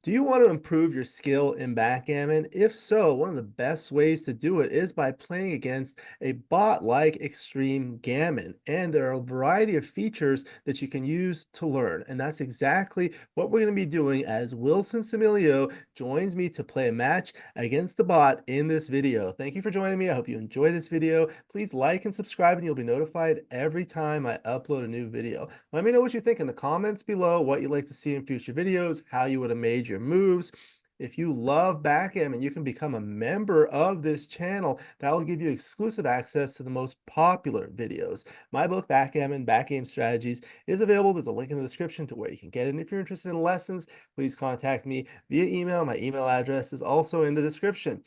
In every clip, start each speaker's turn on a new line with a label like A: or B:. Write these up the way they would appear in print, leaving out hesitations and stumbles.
A: Do you want to improve your skill in backgammon? If so, one of the best ways to do it is by playing against a bot like Extreme Gammon. And there are a variety of features that you can use to learn. And that's exactly what we're going to be doing as Wilson Semilio joins me to play a match against the bot in this video. Thank you for joining me. I hope you enjoy this video. Please like and subscribe and you'll be notified every time I upload a new video. Let me know what you think in the comments below, what you'd like to see in future videos, how you would have made your moves. If you love backgammon, you can become a member of this channel. That will give you exclusive access to the most popular videos. My book, Backgammon, Backgame Strategies, is available. There's a link in the description to where you can get it. And if you're interested in lessons, please contact me via email. My email address is also in the description.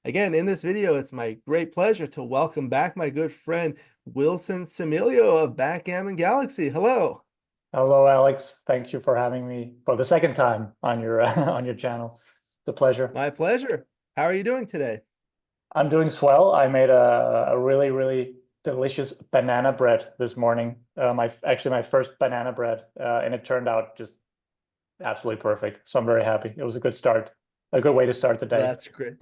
A: Again, in this video, it's my great pleasure to welcome back my good friend, Wilson Semilio of Backgammon Galaxy. Hello.
B: Hello, Alex. Thank you for having me for the second time on your on your channel. It's a pleasure.
A: My pleasure. How are you doing today?
B: I'm doing swell. I made a really, really delicious banana bread this morning. Actually my first banana bread, and it turned out just absolutely perfect. So I'm very happy. It was a good start, a good way to start the day.
A: That's great.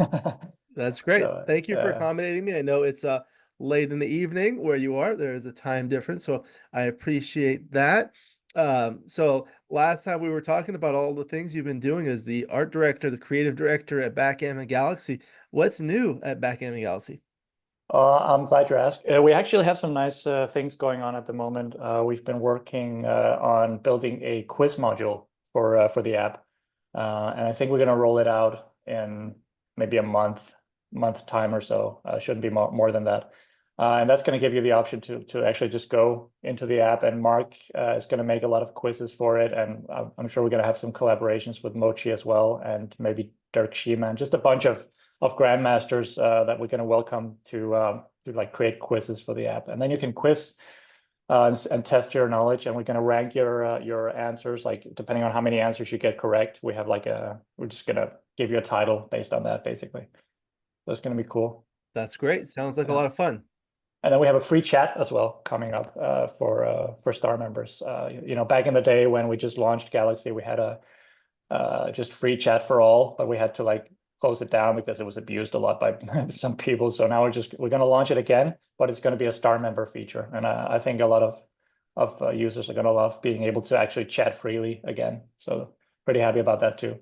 A: That's great.
B: So
A: Thank you for accommodating me. I know it's late in the evening where you are. There is a time difference, so I appreciate that. So last time we were talking about all the things you've been doing as the art director, the creative director at Backgammon Galaxy. What's new at Backgammon Galaxy?
B: I'm glad you asked. We actually have some nice things going on at the moment. We've been working on building a quiz module for the app, and I think we're going to roll it out in maybe a month time or so. Shouldn't be more than that. And that's going to give you the option to actually just go into the app, and Mark is going to make a lot of quizzes for it, and I'm sure we're going to have some collaborations with Mochi as well, and maybe Dirk Sheeman, just a bunch of Grandmasters that we're going to welcome to like create quizzes for the app, and then you can quiz and test your knowledge, and we're going to rank your answers, like depending on how many answers you get correct. We have we're just going to give you a title based on that, basically. So it's going to be cool.
A: That's great. Sounds like a
B: Yeah.
A: lot of fun.
B: And then we have a free chat as well coming up for star members. Back in the day when we just launched Galaxy, we had a just free chat for all, but we had to like close it down because it was abused a lot by some people. So now we're going to launch it again, but it's going to be a star member feature, and I think a lot of users are going to love being able to actually chat freely again. So pretty happy about that too.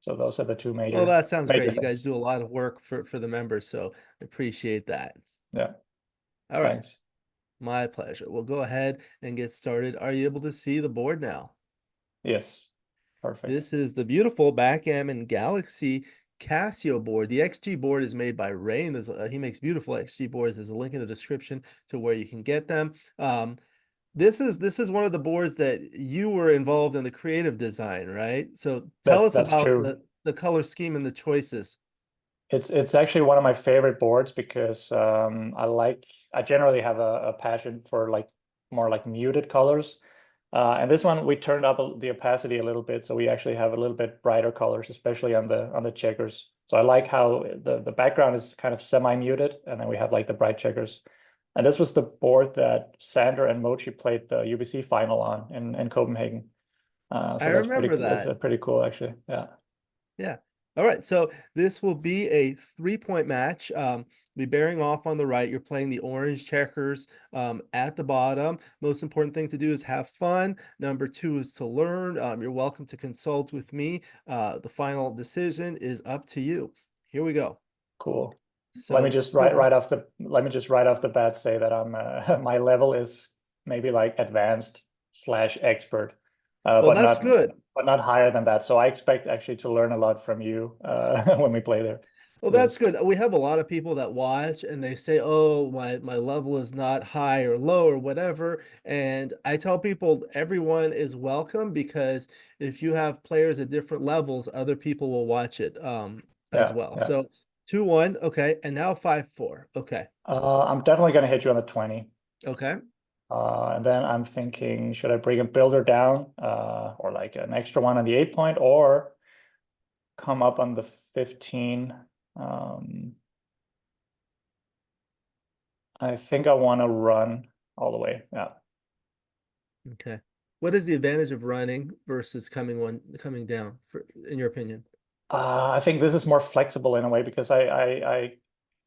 B: So those are the two
A: Well,
B: major
A: that sounds
B: major
A: great. You guys
B: things.
A: do a lot of work for the members, so I appreciate that.
B: Yeah,
A: All right.
B: thanks.
A: My pleasure. We'll go ahead and get started. Are you able to see the board now?
B: Yes, perfect.
A: This is the beautiful Backgammon Galaxy Casio board. The XG board is made by Ray, and he makes beautiful XG boards. There's a link in the description to where you can get them. This is one of the boards that you were involved in the creative design, right? So tell us
B: That's
A: about
B: true.
A: the color scheme and the choices.
B: It's actually one of my favorite boards because I generally have a passion for like more like muted colors. And this one we turned up the opacity a little bit, so we actually have a little bit brighter colors, especially on the checkers. So I like how the background is kind of semi-muted, and then we have like the bright checkers. And this was the board that Sander and Mochi played the UBC final on in Copenhagen.
A: I
B: So that's pretty
A: remember
B: cool. That's
A: that.
B: pretty cool, actually. Yeah.
A: Yeah. All right. So this will be a 3-point match. Be bearing off on the right. You're playing the orange checkers at the bottom. Most important thing to do is have fun. Number two is to learn. You're welcome to consult with me. The final decision is up to you. Here we go.
B: Cool.
A: So
B: Let me just right off the bat say that I'm my level is maybe like advanced slash expert,
A: well, that's good.
B: but not higher than that. So I expect actually to learn a lot from you when we play there.
A: Well, that's good. We have a lot of people that watch and they say, "Oh, my level is not high or low or whatever." And I tell people everyone is welcome because if you have players at different levels, other people will watch it as
B: Yeah,
A: well.
B: yeah.
A: So 2-1, okay, and now 5-4. Okay.
B: I'm definitely gonna hit you on the 20.
A: Okay.
B: And then I'm thinking, should I bring a builder down, or like an extra one on the 8 point, or come up on the 15? Um, I think I want to run all the way. Yeah.
A: Okay. what is the advantage of running versus coming down in your opinion?
B: I think this is more flexible in a way because I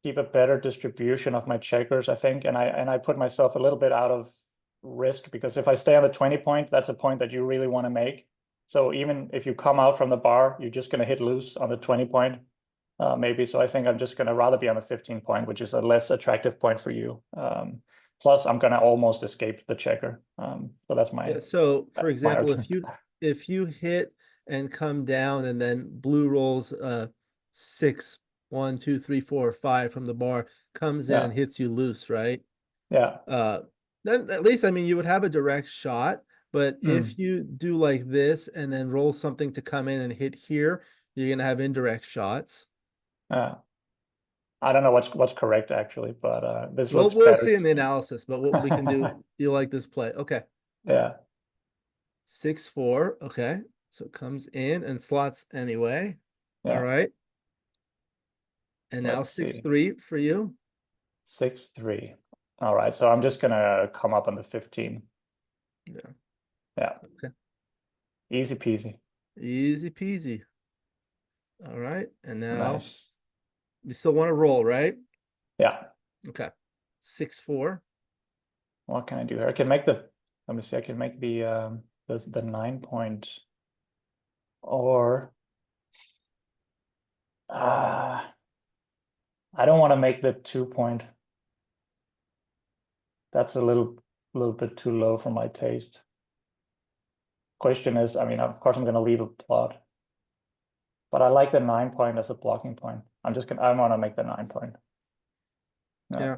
B: keep a better distribution of my checkers, I think, and I put myself a little bit out of risk because if I stay on the 20 point, that's a point that you really want to make. So even if you come out from the bar, you're just going to hit loose on the 20 point, maybe. So I think I'm just going to rather be on the 15 point, which is a less attractive point for you. Plus, I'm going to almost escape the checker. So that's
A: Yeah, so for
B: my
A: example,
B: argument.
A: if you hit and come down and then blue rolls six, 1, 2, 3, 4, 5 from the bar, comes in
B: Yeah,
A: and hits you loose, right?
B: yeah.
A: Uh then at least I mean you would have a direct shot, but if
B: Mm,
A: you do like this and then roll something to come in and hit here, you're gonna have indirect shots.
B: yeah. I don't know what's correct actually, but this
A: Well,
B: looks
A: we'll
B: better.
A: see in the analysis, but what we can do, you like this play. Okay.
B: Yeah,
A: 6, 4. Okay. So it comes in and slots anyway. All
B: yeah.
A: right. And now
B: Let's
A: six
B: see.
A: three for you.
B: 6-3. All right, so I'm just gonna come up on the 15.
A: Yeah.
B: Yeah,
A: Okay.
B: easy peasy.
A: Easy peasy. All right. And now
B: Nice.
A: you still want to roll, right?
B: Yeah.
A: Okay. 6, 4.
B: What can I do here? I can make the, let me see, I can make the 9 point or uh I don't want to make the 2 point. That's a little bit too low for my taste. Question is, I mean, of course I'm gonna leave a plot, but I like the 9 point as a blocking point. I want to make the 9 point. Yeah,
A: Yeah.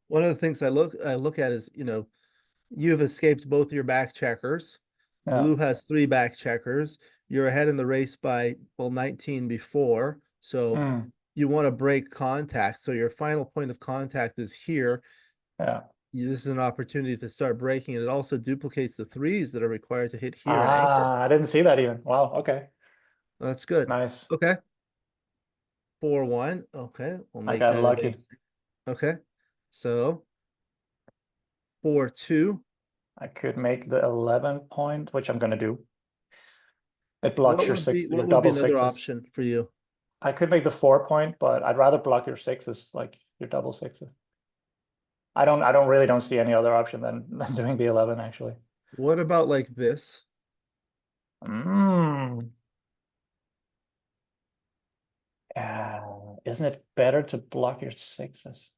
A: One of the things I look at is, you've escaped both your back checkers.
B: yeah.
A: Blue has 3 back checkers. You're ahead in the race by, well, 19 before. So
B: Mm,
A: you want to break contact. So your final point of contact is here.
B: yeah.
A: This is an opportunity to start breaking. And it also duplicates the threes that are required to hit here and anchor.
B: Ah, I didn't see that even. Wow, okay.
A: That's good.
B: Nice.
A: Okay. 4-1. Okay. We'll
B: I
A: make
B: got
A: that
B: lucky.
A: advancing. Okay. So 4-2.
B: I could make the 11 point, which I'm gonna do. It blocks
A: What
B: your
A: would be
B: six, your
A: what would be
B: double
A: another
B: sixes.
A: option for you?
B: I could make the 4 point, but I'd rather block your sixes, like your double sixes. I don't really don't see any other option than doing the 11 actually.
A: What about like this?
B: Mm. Isn't it better to block your sixes?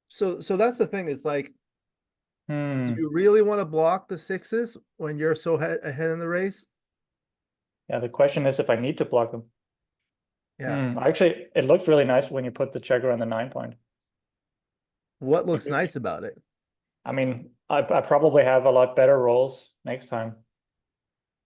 A: So that's the thing. It's like, do
B: Hmm.
A: you really want to block the sixes when you're so ahead in the race?
B: Yeah, the question is if I need to block them.
A: Yeah.
B: Hmm. Actually, it looks really nice when you put the checker on the 9 point.
A: What
B: It
A: looks
B: gives,
A: nice about it?
B: I mean, I probably have a lot better rolls next time.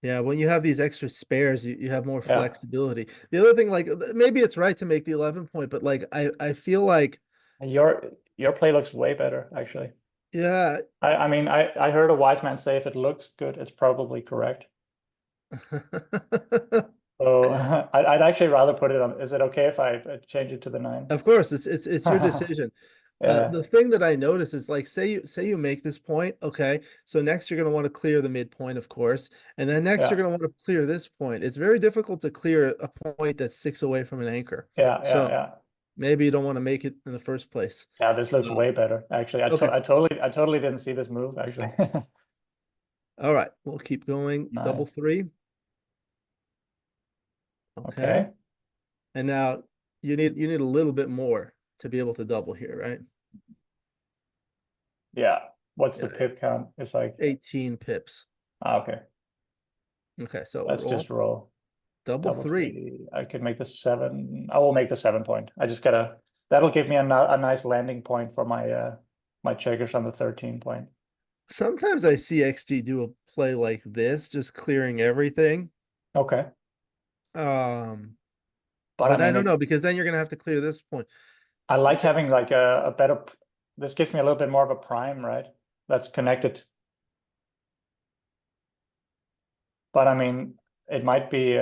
A: Yeah, when you have these extra spares, you have more
B: Yeah,
A: flexibility. The other thing, like maybe it's right to make the 11 point, but like I feel like,
B: your play looks way better, actually.
A: yeah.
B: I mean, I heard a wise man say if it looks good, it's probably correct. So I'd actually rather put it on. Is it okay if I change it to the 9?
A: Of course, it's your decision.
B: Yeah,
A: The thing that I notice is like say you make this point, okay. So next you're gonna want to clear the midpoint, of course, and then next you're
B: yeah,
A: gonna want to clear this point. It's very difficult to clear a point that's 6 away from an anchor.
B: yeah, yeah,
A: So
B: yeah.
A: maybe you don't want to make it in the first place.
B: Yeah, this looks
A: Um,
B: way better. Actually,
A: okay,
B: I totally didn't see this move, actually.
A: all right, we'll keep going. Double
B: Nice.
A: three. Okay,
B: Okay.
A: and now you need a little bit more to be able to double here, right?
B: Yeah. What's the
A: Yeah, yeah.
B: pip count? It's like,
A: 18 pips.
B: okay.
A: Okay, so
B: Let's
A: roll
B: just roll.
A: double
B: Double
A: three.
B: three. I could make the 7. I will make the 7 point. I just gotta, that'll give me a nice landing point for my checkers on the 13 point.
A: Sometimes I see XG do a play like this, just clearing everything.
B: Okay.
A: Um,
B: But I
A: but I
B: mean,
A: don't know because then you're gonna have to clear this point.
B: I like
A: This
B: having like a better, this gives me a little bit more of a prime, right? That's connected. But I mean, it might be,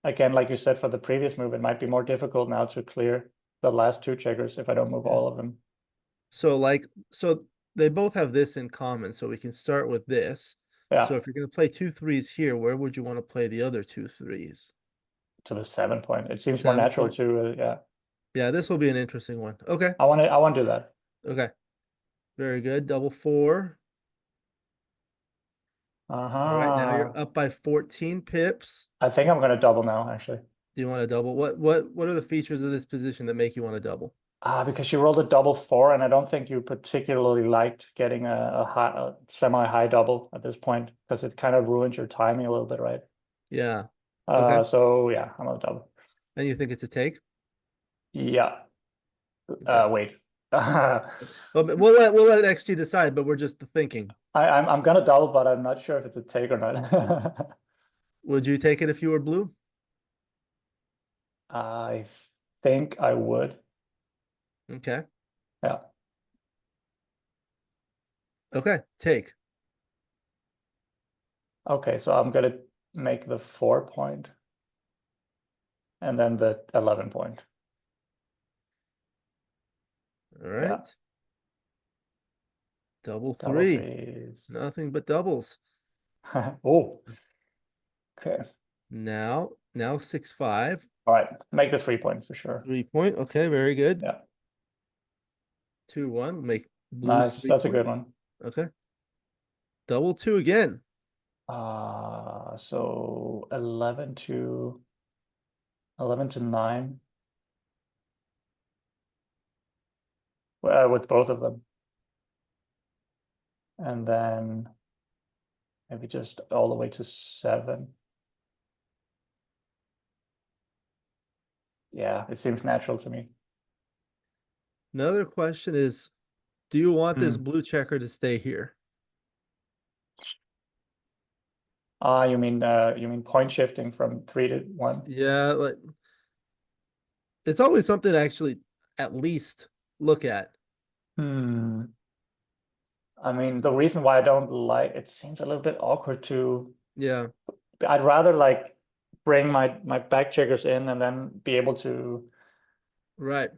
B: again, like you said, for the previous move, it might be more difficult now to clear the last 2 checkers if I don't move
A: yeah.
B: all of them.
A: So like so they both have this in common, so we can start with this. So
B: Yeah,
A: if you're going to play two threes here, where would you want to play the other two threes?
B: to the 7 point. It seems more
A: Seven
B: natural
A: point.
B: to yeah.
A: Yeah, this will be an interesting one. Okay.
B: I want to do that.
A: Okay. Very good. Double four. All right. Now you're
B: Uh-huh.
A: up by 14 pips.
B: I think I'm gonna double now, actually.
A: Do you want to double? What are the features of this position that make you want to double?
B: Because you rolled a double four, and I don't think you particularly liked getting a semi-high double at this point because it kind of ruins your timing a little bit, right?
A: Yeah. Okay.
B: So yeah, I'm gonna double.
A: And you think it's a take?
B: Yeah.
A: Okay.
B: Wait.
A: Well, we'll let XG decide, but we're just thinking.
B: I'm gonna double, but I'm not sure if it's a take or not.
A: Would you take it if you were blue?
B: I think I would.
A: Okay.
B: Yeah.
A: Okay. Take.
B: Okay, so I'm gonna make the 4 point and then the 11 point.
A: All
B: Yeah.
A: right. Double
B: Double
A: three.
B: threes.
A: Nothing but doubles.
B: Oh, okay.
A: Now 6-5.
B: All right. Make the 3 point for sure.
A: 3 point. Okay, very good.
B: Yeah.
A: 2-1. Make blues
B: Nice.
A: three
B: That's a
A: point.
B: good one.
A: Okay. Double two again.
B: So 11 to 9. With both of them. And then maybe just all the way to 7. Yeah, it seems natural to me.
A: Another question is, do you want this
B: Hmm.
A: blue checker to stay here?
B: You mean point shifting from 3 to 1?
A: Yeah, like it's always something to actually at least look at.
B: Hmm. I mean, the reason why I don't like it seems a little bit awkward to.
A: Yeah,
B: I'd rather like bring my back checkers in and then be able to.
A: right.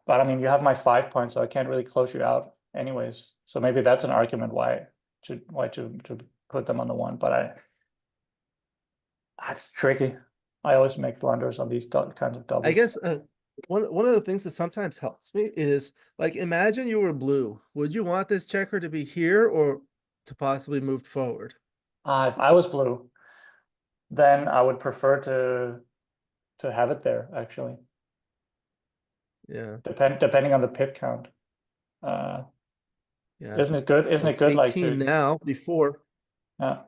B: But I mean, you have my 5 point, so I can't really close you out anyways. So maybe that's an argument why to put them on the one. But that's tricky. I always make blunders on these kinds of
A: I
B: doubles.
A: guess one of the things that sometimes helps me is like imagine you were blue. Would you want this checker to be here or to possibly move forward?
B: If I was blue, then I would prefer to have it there actually.
A: Yeah,
B: Depending on the pip count. Uh,
A: yeah.
B: isn't it good? Isn't it
A: It's
B: good like
A: 18
B: to
A: now. Before,
B: uh,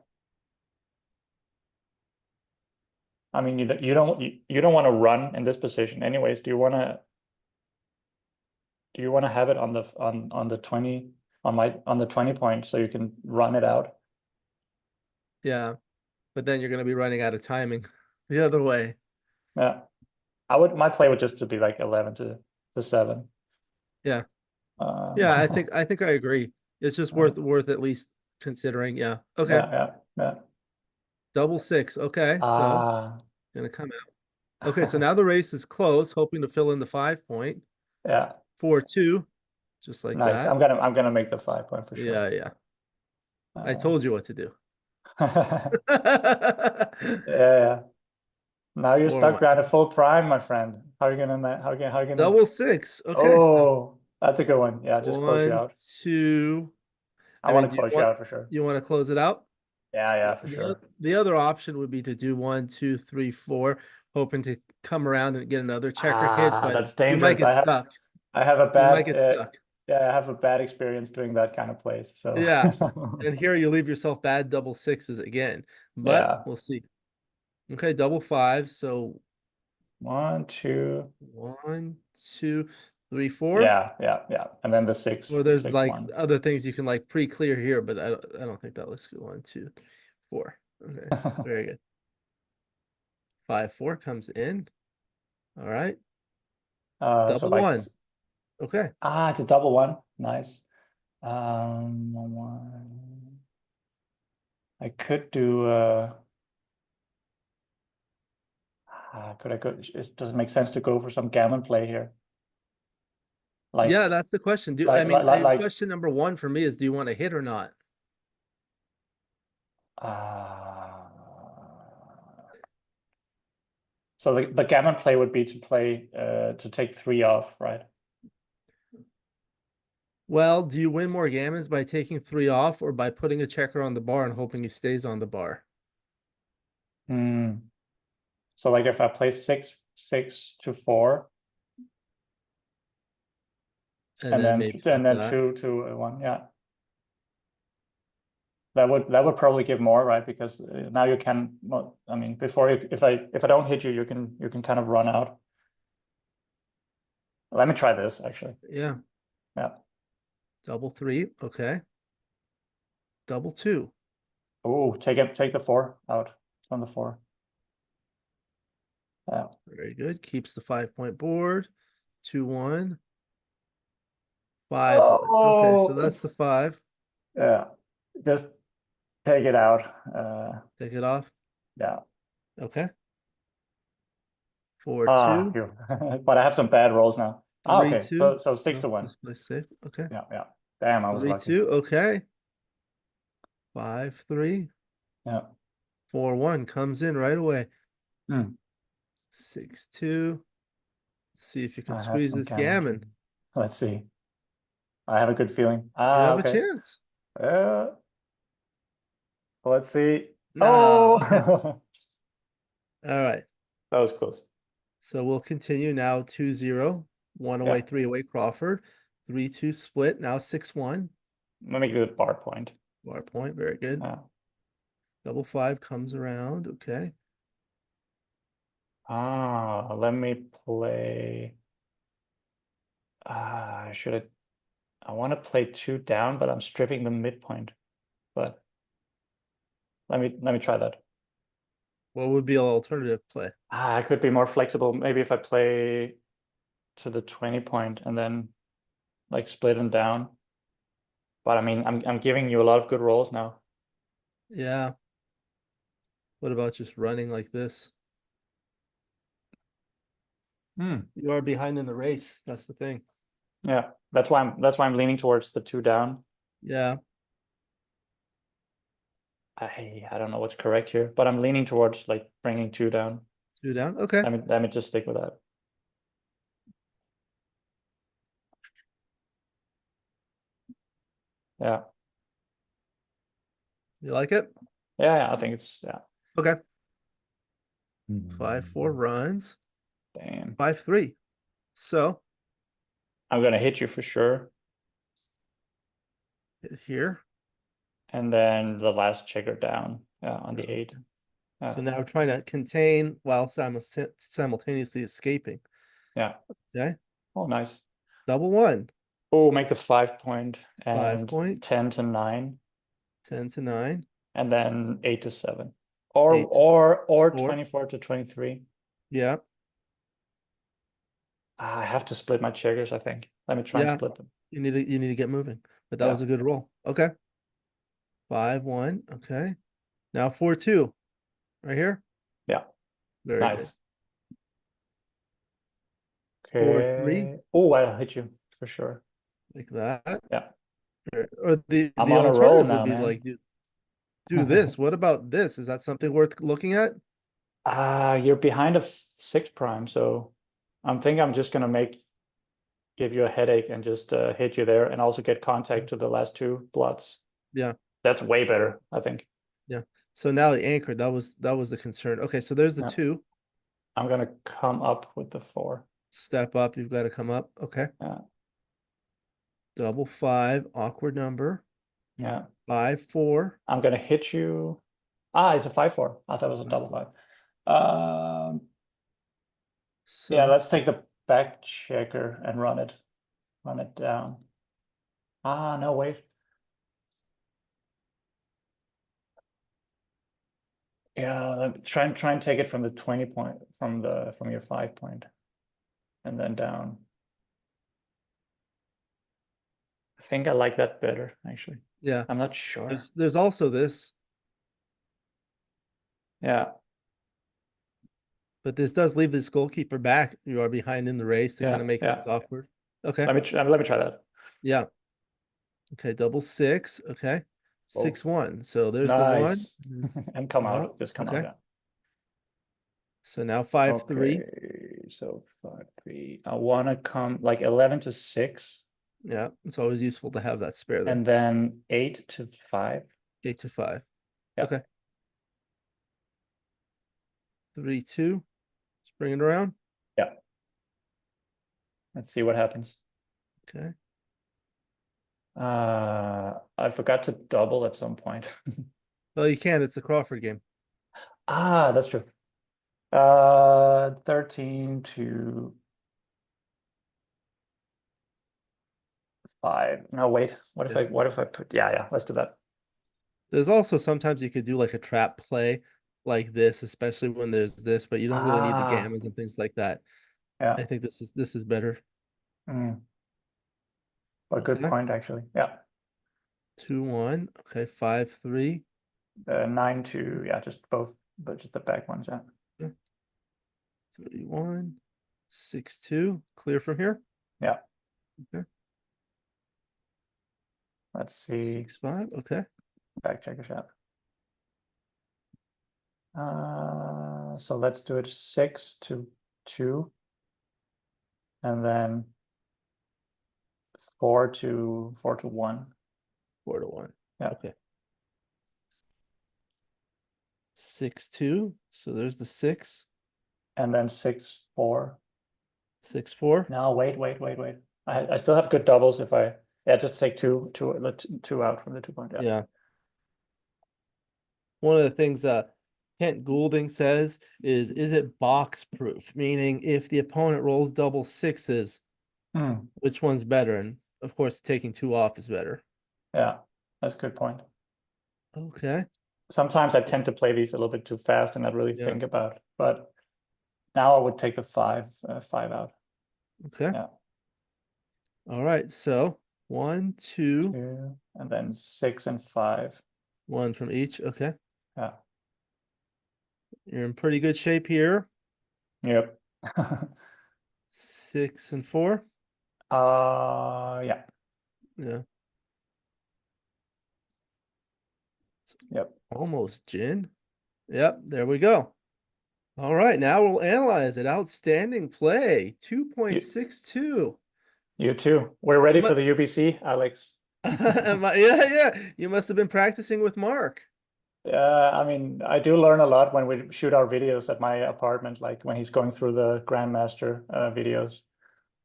B: I mean you don't want to run in this position anyways. Do you want to have it on the 20 on the 20 point so you can run it out?
A: yeah. But then you're going to be running out of timing the other way.
B: Yeah. My play would just to be like 11 to 7.
A: Yeah,
B: Uh,
A: yeah. I think I agree. It's just
B: uh,
A: worth at least considering. Yeah. Okay.
B: yeah, yeah, yeah.
A: Double six. Okay. So
B: Ah,
A: gonna come out. Okay. So now the race is close, hoping to fill in the 5 point.
B: yeah.
A: 4-2, just like
B: Nice.
A: that.
B: I'm gonna make the 5 point for sure.
A: Yeah, yeah. I
B: Uh,
A: told you what to do.
B: yeah, yeah. Now you're
A: Four
B: stuck
A: one.
B: behind a full prime, my friend. How are you gonna?
A: Double six. Okay, so
B: Oh, that's a good one. Yeah, just close you
A: one,
B: out.
A: two.
B: I
A: I
B: want
A: mean,
B: to close you out for sure.
A: you want to close it out?
B: Yeah,
A: Yeah,
B: yeah, for sure.
A: the other option would be to do 1, 2, 3, 4, hoping to come around and get another checker hit, but
B: That's
A: you might
B: dangerous.
A: get stuck.
B: I have a
A: You might
B: bad
A: get stuck.
B: yeah, I have a bad experience doing that kind of plays. So
A: Yeah. And here you leave yourself bad double sixes again, but
B: yeah.
A: we'll see. Okay, double five. So
B: One, two.
A: 1, 2, 3, 4.
B: Yeah, yeah, yeah. And then the six
A: Or there's
B: six
A: like
B: one.
A: other things you can like pre-clear here, but I don't think that looks good. 1, 2, 3, 4. Okay, very good. 5-4 comes in. All right,
B: So
A: double
B: like
A: one. Okay,
B: it's a double one. Nice. One. I could do could I go it doesn't make sense to go for some gammon play here.
A: Yeah,
B: Like,
A: that's the question.
B: like, like, like, like
A: Question number one for me is, do you want to hit or not?
B: uh, so the gammon play would be to play to take three off, right?
A: Well, do you win more gammons by taking three off or by putting a checker on the bar and hoping he stays on the bar?
B: Hmm. So like if I play 6-6 to 4,
A: And then maybe
B: and
A: flip
B: then
A: that.
B: 2-1, yeah, that would probably give more, right? Because now you can, well, I mean, before if I don't hit you, you can kind of run out. Let me try this actually.
A: Yeah.
B: Yeah.
A: Double three. Okay. Double two.
B: Oh, take the 4 out from the 4. Yeah.
A: Very good. Keeps the 5 point board. 2-1. 5-1. Okay, so
B: Oh,
A: that's the
B: it's
A: five.
B: yeah. Just take it out.
A: Take it off.
B: Yeah.
A: Okay. 4,
B: Ah,
A: 2.
B: phew. But I have some bad rolls now. Ah,
A: Three,
B: okay.
A: two.
B: So six
A: No,
B: to one.
A: just play safe. Okay.
B: Yeah, yeah. Damn, I was
A: Three,
B: lucky.
A: two. Okay. 5-3.
B: Yeah.
A: 4-1 comes in right away.
B: Hmm.
A: 6-2. See if you can
B: I have
A: squeeze
B: some
A: this
B: gammon
A: gammon.
B: too. Let's see. I have a good feeling.
A: You
B: Ah,
A: have a
B: okay.
A: chance.
B: Uh, let's see.
A: No.
B: Oh,
A: Okay. All right.
B: that was close.
A: So we'll continue now 2-0. One away,
B: Yeah.
A: three away, Crawford. 3-2 split. Now 6-1.
B: Let me make it a bar point.
A: Bar point. Very good.
B: Yeah.
A: Double five comes around. Okay.
B: Let me play. Should I want to play two down, but I'm stripping the midpoint. But let me try that.
A: What would be an alternative play?
B: I could be more flexible. Maybe if I play to the 20 point and then like split them down. But I mean, I'm giving you a lot of good rolls now.
A: Yeah. What about just running like this?
B: Hmm.
A: You are behind in the race. That's the thing.
B: Yeah, that's why I'm leaning towards the two down.
A: Yeah.
B: I don't know what's correct here, but I'm leaning towards like bringing two down.
A: Two down. Okay.
B: Let me just stick with that. Yeah,
A: You like it?
B: yeah, I think it's yeah.
A: Okay. 5-4
B: Hmm.
A: runs.
B: Damn,
A: 5-3. So
B: I'm gonna hit you for sure,
A: hit here.
B: and then the last checker down. Yeah, on the 8.
A: So
B: Yeah,
A: now we're trying to contain while simultaneously escaping.
B: yeah.
A: Okay.
B: Oh, nice.
A: Double one.
B: Oh, make the 5 point
A: Five
B: and
A: point.
B: 10-9,
A: 10-9.
B: and then 8-7, or
A: 8
B: or
A: or
B: 24-23.
A: yeah.
B: I have to split my checkers, I think. Let me try and
A: Yeah.
B: split them.
A: You need to get moving. But that
B: Yeah,
A: was a good roll. Okay. 5-1. Okay. Now 4-2. Right here.
B: yeah,
A: Very good.
B: nice.
A: 4-3.
B: Okay. Oh, I hit you for sure.
A: Like that.
B: Yeah,
A: Or the
B: I'm
A: the
B: on a roll
A: alternative would
B: now,
A: be
B: man.
A: like do this. What about this? Is that something worth looking at?
B: You're behind a 6 prime, so I'm just gonna give you a headache and just hit you there, and also get contact to the last two blots.
A: Yeah.
B: That's way better, I think.
A: Yeah. So now the anchor, that was the concern. Okay, so there's the
B: Yeah,
A: two.
B: I'm gonna come up with the 4.
A: Step up, you've got to come up. Okay.
B: Yeah,
A: Double five, awkward number.
B: yeah.
A: 5-4.
B: I'm gonna hit you. It's a 5-4. I thought it was a double
A: 5-4.
B: five. Yeah,
A: So
B: let's take the back checker and run it down. No, wait. Yeah, try and take it from the 20 point from your 5 point and then down. I think I like that better, actually.
A: yeah,
B: I'm not sure.
A: there's also this,
B: Yeah,
A: but this does leave this goalkeeper back. You are behind in the race to kind
B: yeah,
A: of make
B: yeah.
A: things awkward. Okay.
B: Let me try that.
A: Yeah. Okay. Double six. Okay.
B: Oh,
A: 6-1. So there's the one.
B: nice. And come
A: Come out.
B: out. Just come out.
A: Okay.
B: Yeah.
A: So now 5-3.
B: Okay. So 5-3. I want to come like 11-6,
A: Yeah. It's always useful to have that spare there.
B: and then 8-5.
A: 8-5.
B: Yeah.
A: Okay. 3-2. Let's bring it around.
B: Yeah. Let's see what happens.
A: Okay.
B: I forgot to double at some point.
A: Well, you can. It's the Crawford game.
B: That's true. 13-5. No, wait.
A: Yeah.
B: What if I put, yeah, let's do that.
A: There's also sometimes you could do like a trap play like this, especially when there's this, but you don't really need the
B: Ah,
A: gammons and things like that.
B: yeah.
A: I think this is better.
B: Mm, a good
A: Okay.
B: point, actually. Yeah.
A: 2-1. Okay. 5-3.
B: 9-2, yeah, just both, but just the back ones, yeah.
A: Okay. 3-1. 6-2. Clear from here.
B: Yeah.
A: Okay.
B: Let's see.
A: 6-5. Okay.
B: Back checker shot. So let's do it 6-2, and then 4-1.
A: 4-1.
B: Yeah.
A: Okay. 6-2. So there's the 6.
B: And then 6-4.
A: 6-4.
B: No, wait. I still have good doubles if I, yeah, just take two out from the 2 point. Yeah.
A: Yeah. One of the things Kent Goulding says is it box proof? Meaning if the opponent rolls double sixes,
B: Hmm.
A: which one's better? And of course, taking two off is better.
B: Yeah, that's a good point.
A: Okay.
B: Sometimes I tend to play these a little bit too fast and not really
A: Yeah.
B: think about, but now I would take the five out.
A: Okay.
B: Yeah.
A: All right. So 1, 2,
B: 2, and then 6 and 5.
A: 1 from each. Okay.
B: Yeah.
A: You're in pretty good shape here.
B: Yep.
A: 6-4.
B: Yeah.
A: Yeah.
B: Yep.
A: Almost gin. Yep. There we go. All right. Now we'll analyze it. Outstanding play.
B: You,
A: 2.62.
B: you too. We're
A: You
B: ready for
A: must,
B: the UBC, Alex.
A: yeah. You must have been practicing with Mark.
B: I mean, I do learn a lot when we shoot our videos at my apartment, like when he's going through the Grandmaster videos.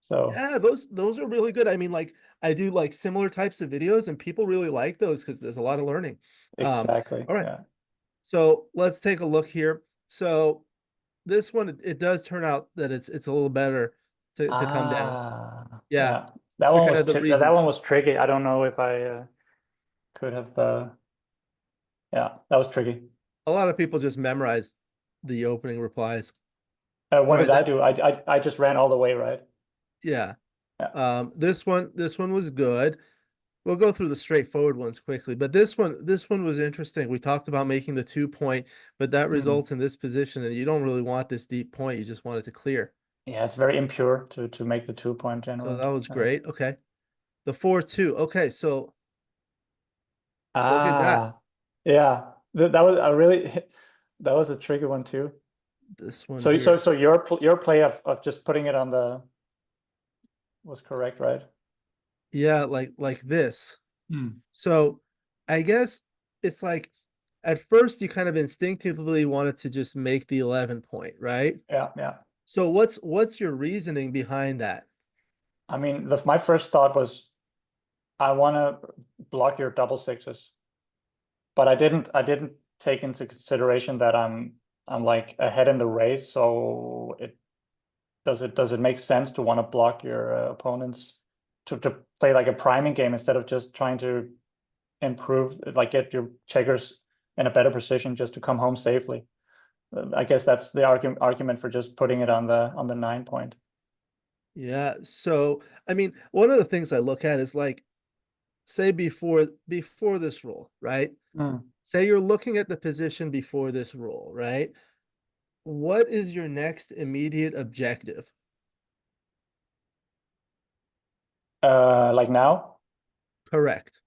B: So
A: Yeah, those are really good. I mean, like I do like similar types of videos, and people really like those because there's a lot of learning.
B: exactly.
A: All right.
B: Yeah.
A: So let's take a look here. So this one, it does turn out that it's a little better to come down. Yeah,
B: Yeah. That
A: they're
B: one
A: kind
B: was
A: of the
B: that
A: reasons.
B: one was tricky. I don't know if I could have yeah, that was tricky.
A: A lot of people just memorize the opening replies. All
B: What
A: right,
B: did I
A: that
B: do? I just ran all the way, right?
A: yeah.
B: Yeah.
A: This one was good. We'll go through the straightforward ones quickly, but this one was interesting. We talked about making the 2 point, but that
B: Hmm.
A: results in this position, and you don't really want this deep point. You just want it to clear.
B: Yeah, it's very impure to make the 2 point
A: So
B: generally.
A: that was great. Okay. The 4-2. Okay, so look at that.
B: Ah, yeah. That was a really that was a tricky one too.
A: This one
B: So
A: here.
B: your play of just putting it on the was correct, right?
A: Yeah, like this.
B: Hmm.
A: So I guess it's like at first you kind of instinctively wanted to just make the 11 point, right?
B: Yeah, yeah.
A: So what's your reasoning behind that?
B: I mean, my first thought was I want to block your double sixes, but I didn't take into consideration that I'm like ahead in the race, so does it make sense to want to block your opponents to play like a priming game instead of just trying to improve, like get your checkers in a better position just to come home safely? I guess that's the argument for just putting it on the 9 point.
A: Yeah, so I mean, one of the things I look at is like say before this rule, right?
B: Mm.
A: Say you're looking at the position before this rule, right? What is your next immediate objective?
B: Like now,
A: Correct.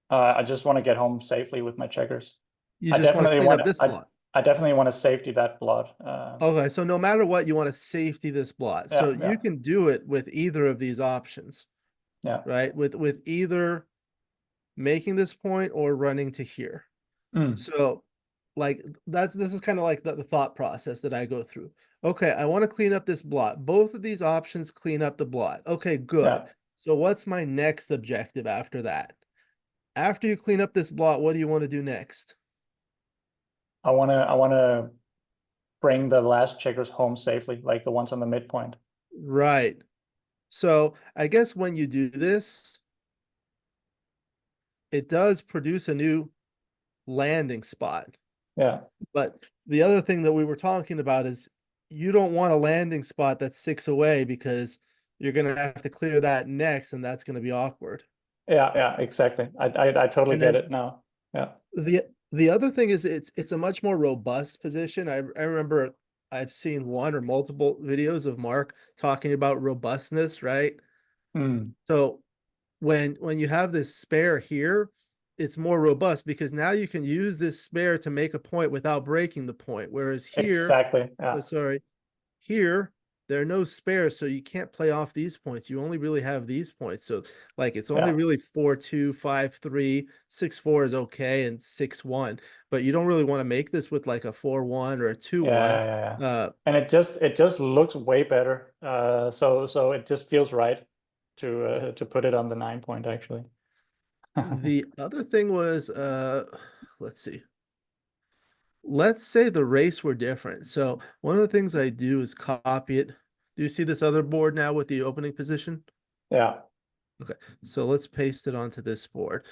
B: I just want to get home safely with my checkers.
A: You
B: I
A: just want to
B: definitely
A: clean
B: want
A: up this
B: I
A: blot.
B: I definitely want to safety that blot.
A: Okay, so no matter what, you want to safety this blot. So
B: Yeah,
A: you
B: yeah,
A: can do it with either of these options,
B: yeah.
A: right? With either making this point or running to here.
B: Mm,
A: So like this is kind of like the thought process that I go through. Okay, I want to clean up this blot. Both of these options clean up the blot. Okay, good.
B: yeah.
A: So what's my next objective after that? After you clean up this blot, what do you want to do next?
B: I wanna bring the last checkers home safely, like the ones on the midpoint.
A: Right. So I guess when you do this, it does produce a new landing spot.
B: Yeah,
A: But the other thing that we were talking about is you don't want a landing spot that's 6 away because you're gonna have to clear that next, and that's gonna be awkward.
B: yeah, yeah. Exactly. I totally
A: And
B: get
A: then
B: it now. Yeah.
A: the other thing is it's a much more robust position. I remember I've seen one or multiple videos of Mark talking about robustness, right?
B: Mm,
A: So when you have this spare here, it's more robust because now you can use this spare to make a point without breaking the point. Whereas here,
B: exactly.
A: oh,
B: Yeah,
A: sorry, here there are no spares, so you can't play off these points. You only really have these points. So like it's only
B: yeah,
A: really 4-2, 5-3, 6-4 is okay, and 6-1. But you don't really want to make this with like a 4-1 or a
B: yeah,
A: 2-1.
B: yeah, yeah.
A: Uh,
B: And it just looks way better. So it just feels right to put it on the 9 point actually.
A: the other thing was let's see. Let's say the race were different. So one of the things I do is copy it. Do you see this other board now with the opening position?
B: Yeah.
A: Okay, so let's paste it onto this board.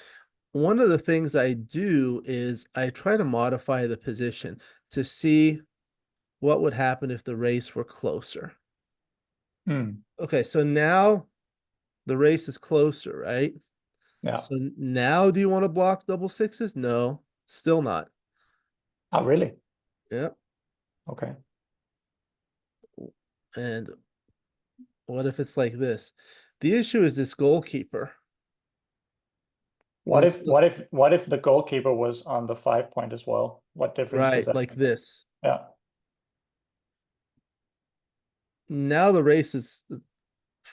A: One of the things I do is I try to modify the position to see what would happen if the race were closer.
B: Mm,
A: Okay, so now the race is closer, right?
B: yeah.
A: So now do you want to block double sixes? No, still not.
B: Oh, really?
A: Yeah.
B: Okay.
A: And what if it's like this? The issue is this goalkeeper.
B: What
A: Let's
B: if what
A: let's
B: if what if the goalkeeper was on the 5 point as well? What difference does
A: right
B: that
A: like
B: make?
A: this.
B: Yeah.
A: Now the race is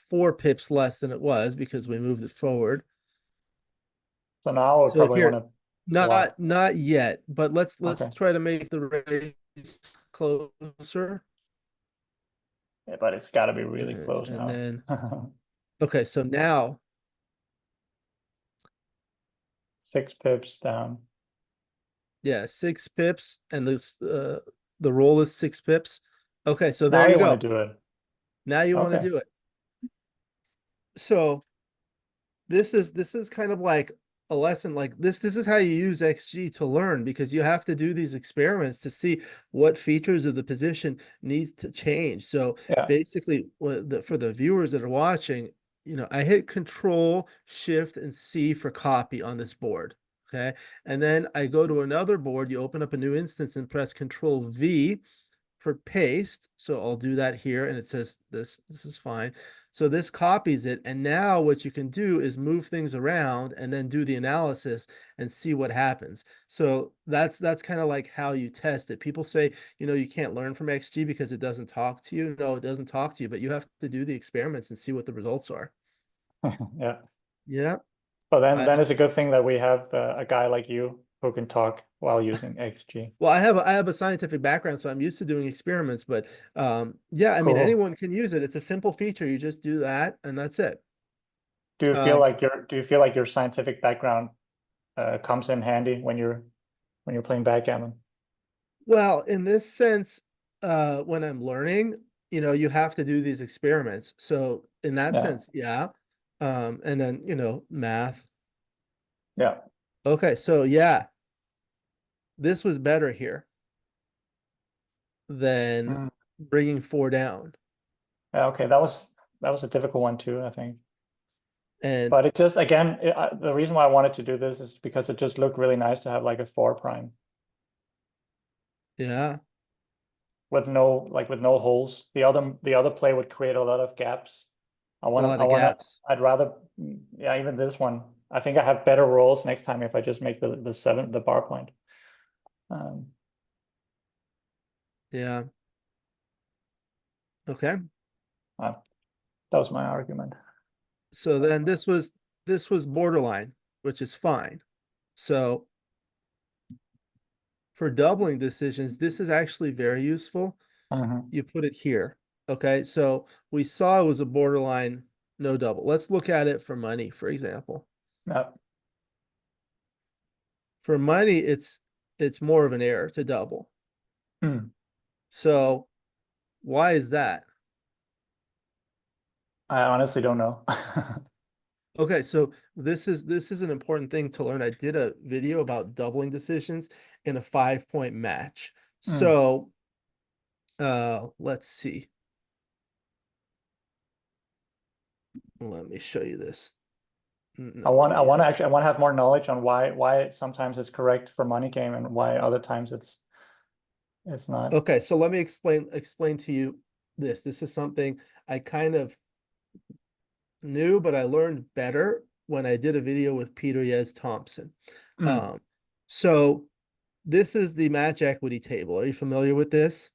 A: 4 pips less than it was because we moved it forward.
B: So now I would
A: So
B: probably want
A: here,
B: to block.
A: not yet, but let's
B: Okay.
A: try to make the race closer.
B: Yeah, but it's got to be really close
A: And
B: now.
A: then okay, so now
B: 6 pips down.
A: yeah, 6 pips, and this the roll is 6 pips. Okay, so there
B: Now
A: you
B: you want to
A: go.
B: do it.
A: Now you want to
B: Okay.
A: do it. So this is kind of like a lesson like this is how you use XG to learn because you have to do these experiments to see what features of the position needs to change. So
B: Yeah.
A: basically for the viewers that are watching, I hit Control Shift and C for copy on this board. Okay, and then I go to another board, you open up a new instance and press Control V for paste. So I'll do that here and it says this is fine. So this copies it. And now what you can do is move things around and then do the analysis and see what happens. So that's kind of like how you test it. People say, you can't learn from XG because it doesn't talk to you. No, it doesn't talk to you, but you have to do the experiments and see what the results are.
B: Yeah.
A: Yeah.
B: But then
A: I,
B: then it's a good thing that we have a guy like you who can talk while using XG.
A: well, I have a scientific background, so I'm used to doing experiments, but yeah, I mean
B: Cool.
A: anyone can use it. It's a simple feature. You just do that and that's it. Um,
B: Do you feel like your scientific background comes in handy when you're playing backgammon?
A: well, in this sense, when I'm learning, you have to do these experiments. So in that
B: Yeah.
A: sense, yeah. And then, math.
B: Yeah.
A: Okay, so yeah, this was better here than
B: Mm.
A: bringing 4 down.
B: Yeah, okay, that was a difficult one too, I think.
A: And
B: But it just again, the reason why I wanted to do this is because it just looked really nice to have like a 4 prime
A: yeah,
B: with no holes. The other play would create a lot of gaps.
A: a lot of gaps.
B: I'd rather, yeah, even this one. I think I have better rolls next time if I just make the bar point. Um,
A: Yeah. Okay.
B: uh, that was my argument.
A: So then this was borderline, which is fine. So for doubling decisions, this is actually very useful.
B: Hmm.
A: You put it here. Okay. So we saw it was a borderline no double. Let's look at it for money, for example.
B: Yeah.
A: For money, it's more of an error to double.
B: Mm.
A: So why is that?
B: I honestly don't know.
A: Okay, so this is an important thing to learn. I did a video about doubling decisions in a 5-point match.
B: Mm.
A: So let's see. Let me show you this. No, let
B: I
A: me
B: want to actually, I want to have more knowledge on why sometimes it's correct for money game and why other times it's not.
A: okay, so let me explain to you this. This is something I kind of knew, but I learned better when I did a video with Peter Yes Thompson.
B: Mm.
A: Um, so this is the match equity table. Are you familiar with this?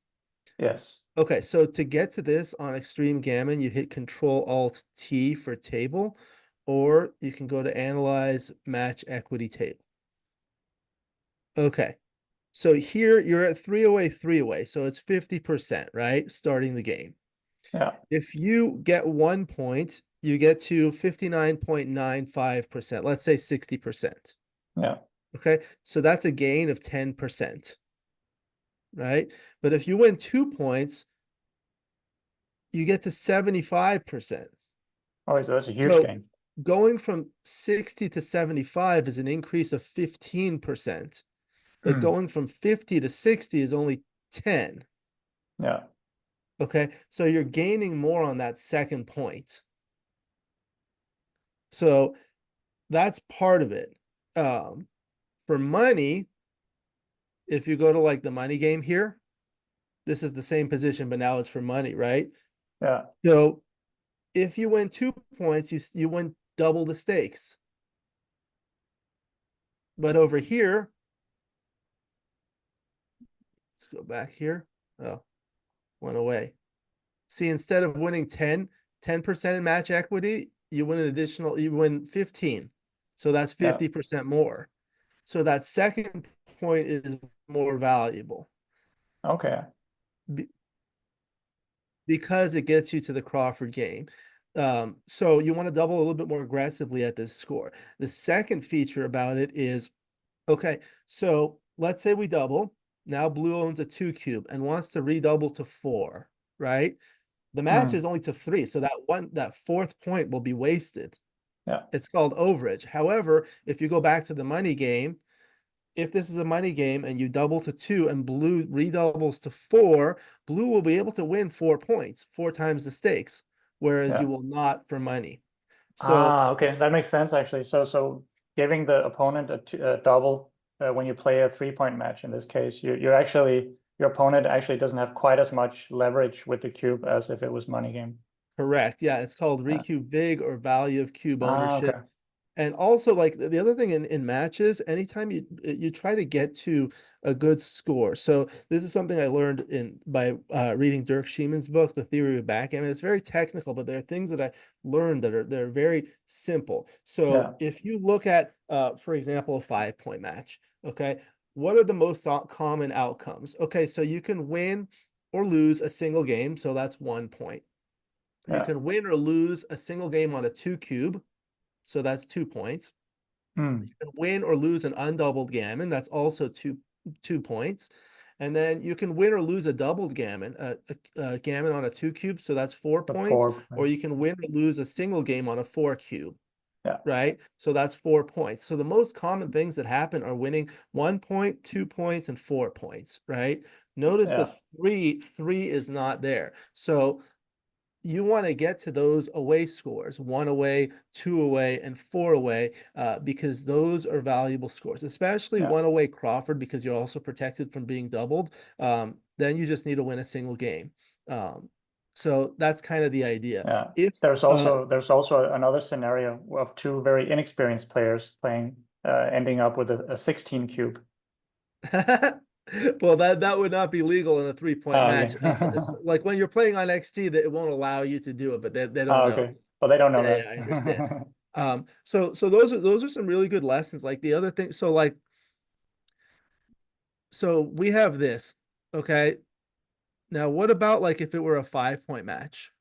B: Yes.
A: Okay, so to get to this on Extreme Gammon, you hit Control Alt T for table, or you can go to Analyze Match Equity Table. Okay, so here you're at 3 away, 3 away, so it's 50%, right? Starting the game.
B: Yeah.
A: If you get 1 point, you get to 59.95%, let's say 60%.
B: Yeah.
A: Okay, so that's a gain of 10%, right? But if you win 2 points, you get to 75%.
B: Oh, so that's a huge
A: So
B: gain.
A: going from 60 to 75 is an increase of 15%, but
B: Mm.
A: going from 50 to 60 is only 10.
B: Yeah.
A: Okay, so you're gaining more on that second point. So that's part of it. For money, if you go to like the money game here, this is the same position, but now it's for money, right?
B: Yeah.
A: So if you win 2 points, you win double the stakes. But over here, let's go back here. Oh, went away. See, instead of winning 10% in match equity, you win an additional, you win 15. So that's
B: Yeah.
A: 50% more. So that second point is more valuable
B: Okay.
A: because it gets you to the Crawford game. So you want to double a little bit more aggressively at this score. The second feature about it is, okay, so let's say we double. Now blue owns a 2 cube and wants to redouble to 4, right? The match
B: Mm.
A: is only to 3, so that fourth point will be wasted.
B: Yeah.
A: It's called overage. However, if you go back to the money game, if this is a money game and you double to 2 and blue redoubles to 4, blue will be able to win 4 points, 4 times the stakes, whereas
B: Yeah.
A: you will not for money. So
B: Ah, okay. That makes sense actually. So giving the opponent a double when you play a 3-point match in this case, you're actually your opponent actually doesn't have quite as much leverage with the cube as if it was money game.
A: correct. Yeah, it's called
B: Yeah.
A: recube vig or value of cube
B: Ah,
A: ownership.
B: okay.
A: And also, like the other thing in matches, anytime you try to get to a good score. So this is something I learned in by reading Dirk Schieman's book, The Theory of Backgammon. It's very technical, but there are things that I learned that are they're very simple. So
B: Yeah.
A: if you look at, for example, a 5-point match, okay, what are the most common outcomes? Okay, so you can win or lose a single game, so that's 1 point. You
B: Yeah.
A: can win or lose a single game on a 2 cube, so that's 2 points. You
B: Mm.
A: can win or lose an undoubled gammon. That's also two points. And then you can win or lose a doubled gammon, a gammon on a 2 cube. So that's four
B: The
A: points.
B: 4 points.
A: Or you can win or lose a single game on a 4 cube,
B: Yeah.
A: right? So that's 4 points. So the most common things that happen are winning 1 point, 2 points, and 4 points, right? Notice the
B: Yeah.
A: three is not there. So you want to get to those away scores, 1 away, 2 away, and 4 away, because those are valuable scores, especially
B: Yeah.
A: 1 away Crawford, because you're also protected from being doubled. Then you just need to win a single game. Um, So that's kind of the idea.
B: Yeah.
A: If
B: There's also another scenario of two very inexperienced players playing, ending up with a 16 cube.
A: well, that would not be legal in a 3-point
B: Oh,
A: match.
B: okay.
A: It's like when you're playing on XG, that it won't allow you to do it, but they don't
B: Oh,
A: know.
B: okay. But they don't know
A: Yeah, yeah, I understand.
B: that.
A: So those are some really good lessons. Like the other thing, so we have this. Okay. Now, what about like if it were a 5-point match?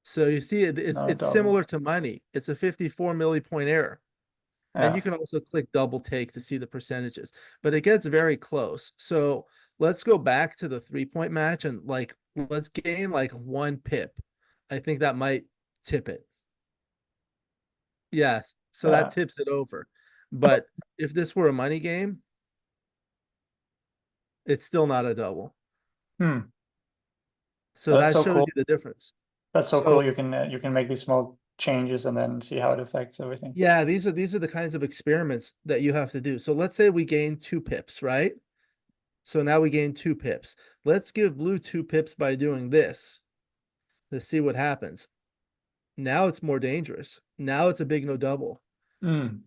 A: So you see
B: Not a
A: it's
B: double.
A: similar to money. It's a 54 millipoint error. And you
B: Yeah.
A: can also click double take to see the percentages, but it gets very close. So let's go back to the 3-point match and like let's gain like 1 pip. I think that might tip it. Yes. So that
B: Yeah.
A: tips it over. But if this were a money game, it's still not a double.
B: Hmm.
A: So
B: That's
A: that
B: so
A: shows
B: cool.
A: you the difference.
B: That's so
A: So
B: cool. You can make these small changes and then see how it affects everything.
A: yeah, these are the kinds of experiments that you have to do. So let's say we gain 2 pips, right? So now we gain 2 pips. Let's give blue 2 pips by doing this to see what happens. Now it's more dangerous. Now it's a big no double
B: Hmm.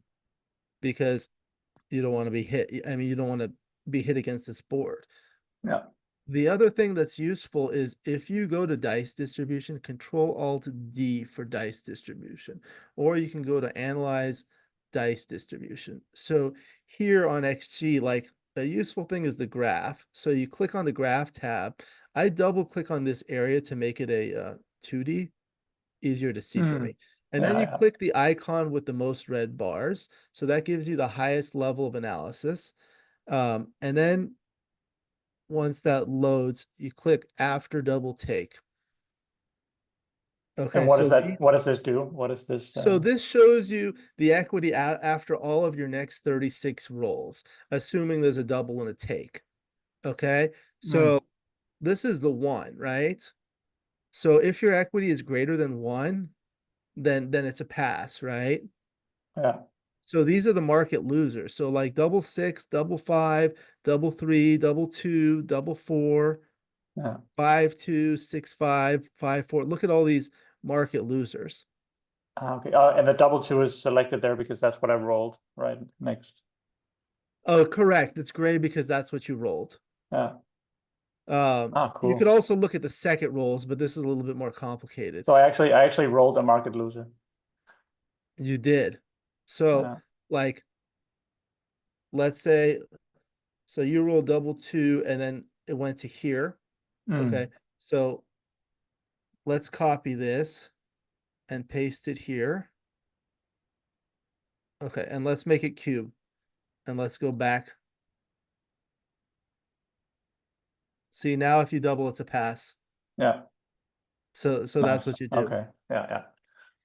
A: because you don't want to be hit. I mean, you don't want to be hit against this board.
B: Yeah.
A: The other thing that's useful is if you go to dice distribution, Control Alt D for dice distribution, or you can go to analyze dice distribution. So here on XG, like a useful thing is the graph. So you click on the graph tab. I double click on this area to make it a 2D, easier to see for
B: Hmm.
A: me. And then
B: Yeah.
A: you
B: Yeah.
A: click the icon with the most red bars. So that gives you the highest level of analysis. And then once that loads, you click after double take.
B: And
A: Okay,
B: what does that? What does this do? What is this?
A: so this shows you the equity after all of your next 36 rolls, assuming there's a double and a take. Okay,
B: Hmm.
A: so this is the one, right? So if your equity is greater than one, then it's a pass, right?
B: Yeah.
A: So these are the market losers. So like double six, double five, double three, double two, double four,
B: Yeah.
A: 5 2, 6 5, 5 4. Look at all these market losers.
B: Okay. And the double two is selected there because that's what I rolled right next.
A: Oh, correct. It's gray because that's what you rolled.
B: Yeah.
A: You could
B: Cool.
A: also look at the second rolls, but this is a little bit more complicated.
B: So I actually rolled a market loser.
A: You did. So,
B: Yeah.
A: like, let's say, so you roll double two and then it went to here. Okay.
B: Hmm.
A: So let's copy this and paste it here. Okay. And let's make it cube. And let's go back. See, now if you double, it's a pass.
B: Yeah.
A: So that's
B: Nice.
A: what you do.
B: Okay. Yeah. Yeah.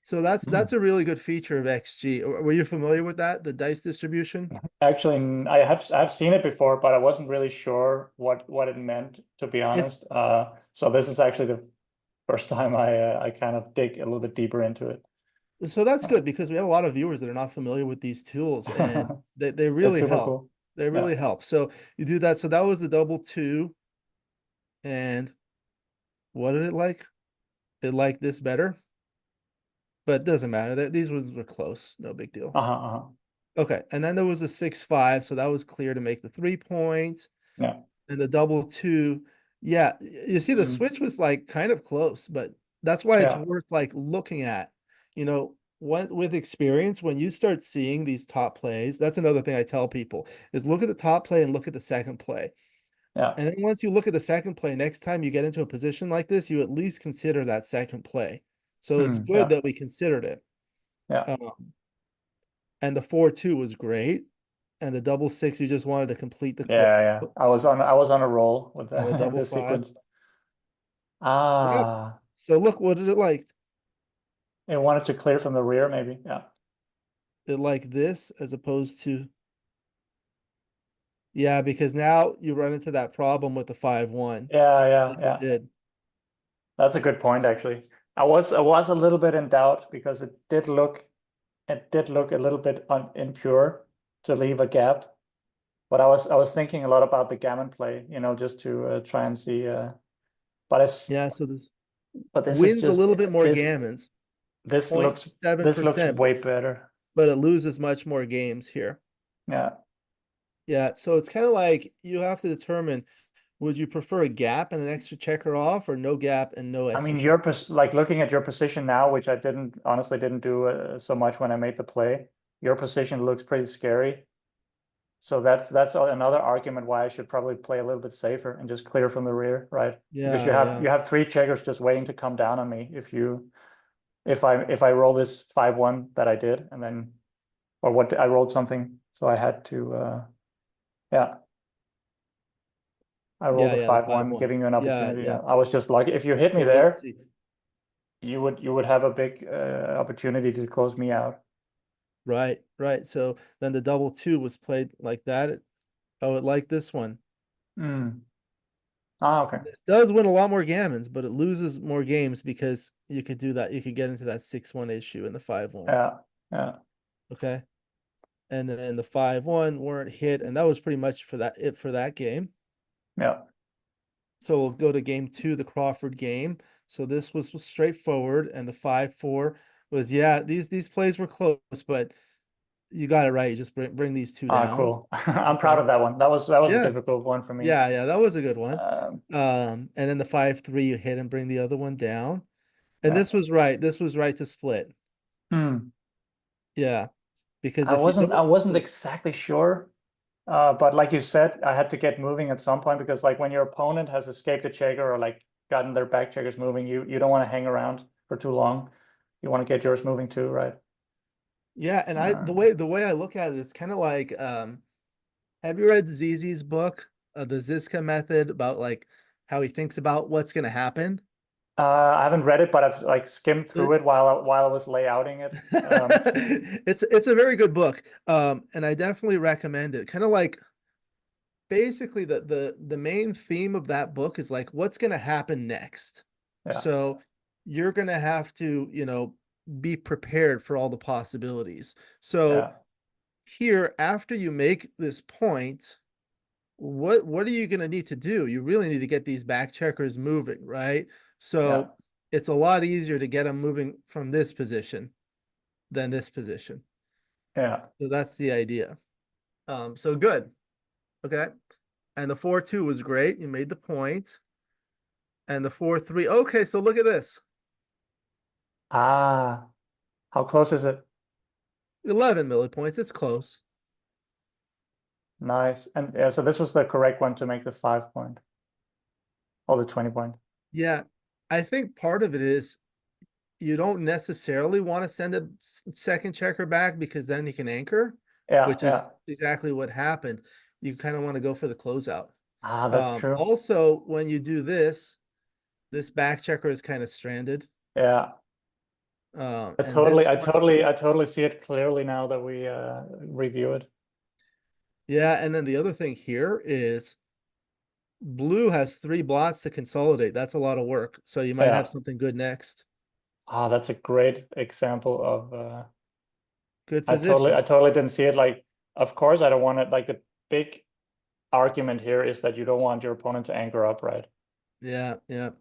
A: So that's
B: Hmm.
A: that's a really good feature of XG. Were you familiar with that, the dice distribution?
B: Actually, I've seen it before, but I wasn't really sure what it meant, to be honest.
A: It's
B: So this is actually the first time I kind of dig a little bit deeper into it.
A: so that's good because we have a lot of viewers that are not familiar with these tools and they
B: It's
A: really
B: super
A: help.
B: cool.
A: They
B: Yeah.
A: really help. So you do that. So that was the double two. And what did it like? It liked this better, but it doesn't matter. These ones were close. No big deal.
B: Uh-huh. Uh-huh.
A: Okay. And then there was the 6 5. So that was clear to make the 3 point.
B: Yeah.
A: And the double two. Yeah. You see the
B: Mm.
A: switch was like kind of close, but that's why it's
B: Yeah.
A: worth like looking at. What with experience, when you start seeing these top plays, that's another thing I tell people is look at the top play and look at the second play.
B: Yeah.
A: And then once you look at the second play, next time you get into a position like this, you at least consider that second play. So it's
B: Mm.
A: good
B: Yeah.
A: that we considered it.
B: Yeah.
A: Um, and the 4 2 was great. And the double six, you just wanted to complete the
B: Yeah.
A: close
B: Yeah. I was on a roll with
A: and the double
B: this
A: five.
B: sequence.
A: Yeah.
B: Ah,
A: So look, what did it like?
B: it wanted to clear from the rear, maybe. Yeah.
A: It like this as opposed to, yeah, because now you run into that problem with the 5 1,
B: Yeah. Yeah.
A: like you
B: Yeah.
A: did.
B: That's a good point, actually. I was a little bit in doubt because it did look a little bit impure to leave a gap. But I was thinking a lot about the gammon play, just to try and see. But it's
A: Yeah, so this
B: but this is
A: wins a
B: just
A: little bit more
B: this
A: gammons,
B: this looks this looks
A: 0.7%,
B: way better.
A: but it loses much more games here.
B: Yeah.
A: Yeah, so it's kind of like you have to determine, would you prefer a gap and an extra checker off, or no gap and no
B: I
A: extra
B: mean,
A: checker?
B: like looking at your position now, which I didn't honestly didn't do so much when I made the play. Your position looks pretty scary. So that's another argument why I should probably play a little bit safer and just clear from the rear, right? Because you
A: Yeah,
B: have
A: yeah.
B: you have three checkers just waiting to come down on me if I roll this 5-1 that I did, and then or what I rolled something, so I had to yeah, I rolled
A: Yeah,
B: a
A: yeah, the
B: 5-1,
A: 5-1.
B: giving you an
A: Yeah,
B: opportunity.
A: yeah.
B: I was just lucky. If you hit me
A: So let's
B: there,
A: see.
B: you would have a big opportunity to close me out.
A: Right, right. So then the double two was played like that. Oh, it like this one.
B: Mm. Ah, okay.
A: And this does win a lot more gammons, but it loses more games because you could do that. You could get into that 6-1 issue in the 5-1.
B: Yeah, yeah,
A: Okay. And then the 5-1 weren't hit, and that was pretty much for that game.
B: yeah.
A: So we'll go to game two, the Crawford game. So this was straightforward, and the 5-4 was, yeah, these plays were close, but you got it right. You just bring these two
B: Ah,
A: down.
B: cool. I'm proud
A: Okay.
B: of that one. That was a
A: Yeah.
B: difficult one for me.
A: Yeah, yeah, that was a good one.
B: Um,
A: And then the 5-3 you hit and bring the other one down. And
B: yeah.
A: this was right. This was right to split.
B: Hmm.
A: Yeah. Because
B: I
A: if you
B: wasn't I
A: don't
B: wasn't
A: split,
B: exactly sure. But like you said, I had to get moving at some point because like when your opponent has escaped a checker or like gotten their back checkers moving, you don't want to hang around for too long. You want to get yours moving too, right?
A: yeah, and I
B: Uh,
A: the way I look at it, it's kind of like have you read ZZ's book, the Ziska method, about like how he thinks about what's gonna happen?
B: I haven't read it, but I've like skimmed through
A: It-
B: it while I was layouting it.
A: it's a very good book. And I definitely recommend it. Kind of like basically the main theme of that book is like what's going to happen next.
B: Yeah,
A: So you're going to have to, be prepared for all the possibilities. So
B: yeah,
A: here, after you make this point, what are you going to need to do? You really need to get these back checkers moving, right?
B: yeah,
A: So it's a lot easier to get them moving from this position than this position.
B: yeah.
A: So that's the idea. So good. Okay. And the 4-2 was great. You made the point. And the 4-3. Okay, so look at this.
B: Ah, how close is it?
A: 11 millipoints. It's close.
B: Nice. And yeah, so this was the correct one to make the 5 point or the 20 point.
A: Yeah. I think part of it is you don't necessarily want to send a second checker back because then he can anchor,
B: Yeah,
A: which is
B: yeah.
A: exactly what happened. You kind of want to go for the closeout.
B: Ah, that's true.
A: Also, when you do this, this back checker is kind of stranded.
B: Yeah. I
A: And
B: totally,
A: this
B: I
A: one,
B: totally, I totally see it clearly now that we review it.
A: yeah. And then the other thing here is blue has 3 blots to consolidate. That's a lot of work. So you might have
B: Yeah.
A: something good next.
B: Ah, that's a great example of
A: Good
B: I totally
A: position.
B: I totally didn't see it. Like, of course I don't want it. Like the big argument here is that you don't want your opponent to anchor up, right?
A: Yeah, yeah.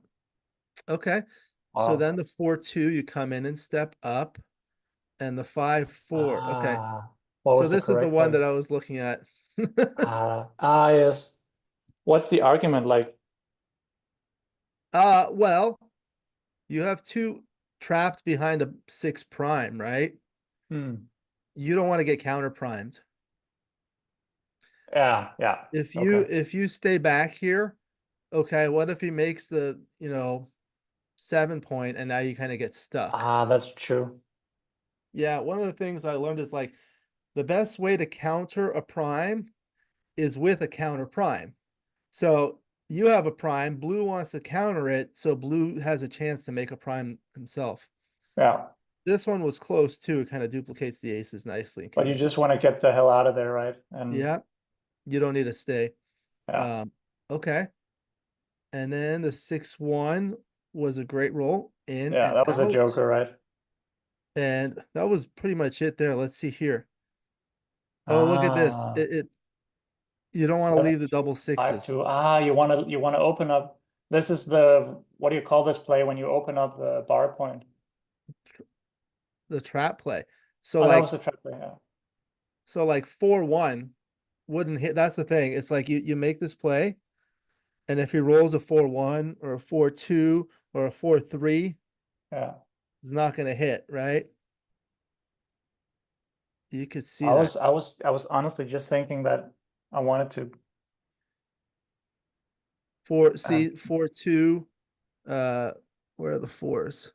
A: Okay. So
B: Wow.
A: then the 4-2, you come in and step up, and the 5-4. Okay.
B: Ah, what
A: So
B: was the
A: this is the
B: correct
A: one
B: play?
A: that I was looking at.
B: Yes. What's the argument like?
A: Well, you have two trapped behind a 6 prime, right?
B: Hmm.
A: You don't want to get counter primed.
B: Yeah, yeah.
A: If you
B: Okay.
A: if you stay back here, okay, what if he makes the, 7 point and now you kind of get stuck?
B: Ah, that's true.
A: Yeah, one of the things I learned is like the best way to counter a prime is with a counter prime. So you have a prime, blue wants to counter it, so blue has a chance to make a prime himself.
B: Yeah.
A: This one was close too, it kind of duplicates the aces nicely and can
B: But you
A: make it.
B: just want to get the hell out of there, right? And
A: Yeah, you don't need to stay.
B: yeah.
A: Um, okay. And then the 6-1 was a great roll in
B: Yeah,
A: and
B: that was a
A: out.
B: joker, right?
A: And that was pretty much it there. Let's see here. Oh, look at this.
B: Ah.
A: It You don't want to
B: 7,
A: leave the double
B: 5,
A: sixes.
B: 2. Ah, you want to open up. This is the, what do you call this play when you open up the bar point?
A: The trap play. So
B: Oh, that was
A: like
B: the trap play. Yeah.
A: so like 4-1 wouldn't hit. That's the thing. It's like you make this play, and if he rolls a 4-1 or a 4-2 or a 4-3,
B: Yeah.
A: it's not gonna hit, right? You could see
B: I
A: that.
B: was I was I was honestly just thinking that I wanted to
A: Four
B: uh,
A: see 4-2. Uh where are the fours?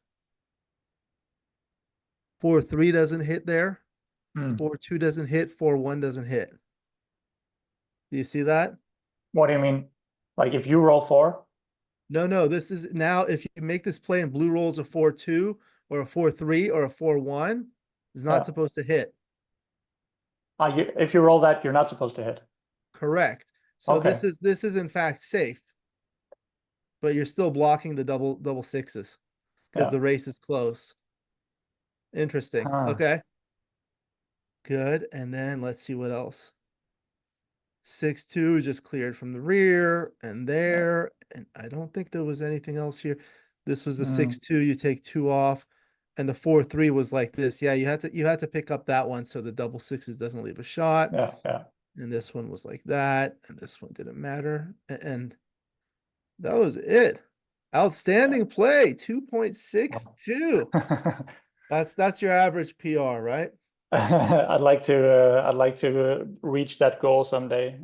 A: 4-3 doesn't hit there.
B: hmm.
A: 4-2 doesn't hit, 4-1 doesn't hit. Do you see that?
B: What do you mean? Like if you roll 4?
A: No, no, this is now if you make this play and blue rolls a 4-2 or a 4-3 or a 4-1, it's not
B: Yeah.
A: supposed to hit.
B: If you roll that, you're not supposed to hit.
A: Correct. So
B: Okay.
A: this is in fact safe, but you're still blocking the double sixes because
B: Yeah.
A: the race is close. Interesting.
B: Huh.
A: Okay. Good. And then let's see what else. 6-2 just cleared from the rear and
B: Yeah.
A: there. And I don't think there was anything else here. This was the
B: Mm.
A: 6-2, you take two off. And the 4-3 was like this. Yeah, you had to pick up that one so the double sixes doesn't leave a shot.
B: Yeah. Yeah.
A: And this one was like that. And this one didn't matter. And that was it. Outstanding play, 2.62. That's your average PR, right?
B: I'd like to reach that goal someday.